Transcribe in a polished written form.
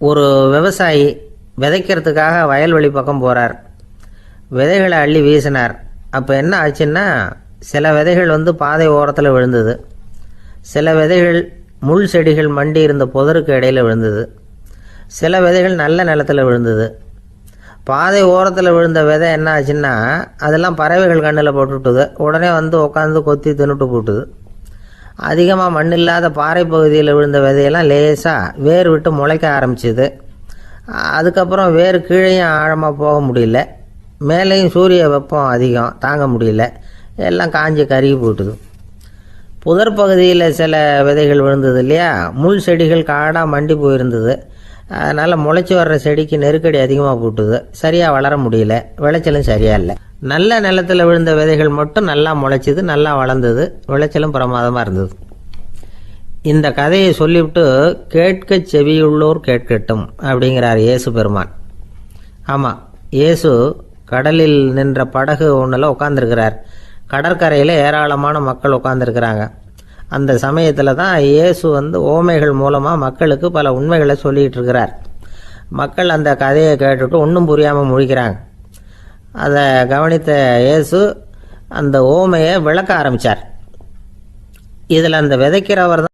ஒரு விவசாயி விதைக்கிறதுக்காக வயல்வெளி பக்கம் போகிறார். விதைகளை அள்ளி வீசினார். அப்போ என்ன ஆச்சுன்னா, சில விதைகள் பாதை ஓரத்தில் விழுந்தது. சில விதைகள் முள் செடிகள் மண்டி இருந்த புதருக்கு இடையில் விழுந்தது. சில விதைகள் நல்ல நிலத்தில் விழுந்தது. பாதை ஓரத்தில் விழுந்த விதை என்ன ஆச்சுன்னா, அதெல்லாம் பறவைகள் கண்ணில் போட்டுவிட்டுது. உடனே உட்காந்து கொத்தி தின்னுட்டு போட்டுது. அதிகமாக மண் இல்லாத பாறை பகுதியில் விழுந்த விதையெல்லாம் லேசாக வேர் விட்டு முளைக்க ஆரம்பிச்சிது. அதுக்கப்புறம் வேர் கீழேயும் ஆழமாக போக முடியல, மேலேயும் சூரிய வெப்பம் அதிகம் தாங்க முடியல, எல்லாம் காஞ்சி கருகி போட்டுது. புதர் பகுதியில் சில விதைகள் விழுந்தது இல்லையா, முள் செடிகள் காடாக மண்டி போயிருந்தது. அதனால் முளைச்சி வர்ற செடிக்கு நெருக்கடி அதிகமாக போட்டுது, சரியாக வளர முடியல, விளைச்சலும் சரியாக இல்லை. நல்ல நிலத்தில் விழுந்த விதைகள் மட்டும் நல்லா முளைச்சிது, நல்லா வளர்ந்தது, விளைச்சலும் பிரமாதமாக இருந்தது. இந்த கதையை சொல்லிவிட்டு கேட்க செவியுள்ளோர் கேட்கட்டும் அப்படிங்கிறார் இயேசு பெருமான். ஆமாம், இயேசு கடலில் நின்ற படகு ஒன்றில் உட்காந்துருக்கிறார். கடற்கரையில் ஏராளமான மக்கள் உட்காந்துருக்கிறாங்க. அந்த சமயத்தில் தான் இயேசு ஓமைகள் மூலமாக மக்களுக்கு பல உண்மைகளை சொல்லிகிட்டு இருக்கிறார். மக்கள் அந்த கதையை கேட்டுட்டு ஒன்றும் புரியாமல் முழிக்கிறாங்க. அதை கவனித்த இயேசு அந்த ஓமையை விளக்க ஆரம்பித்தார். இதில் அந்த விதைக்கிறவர்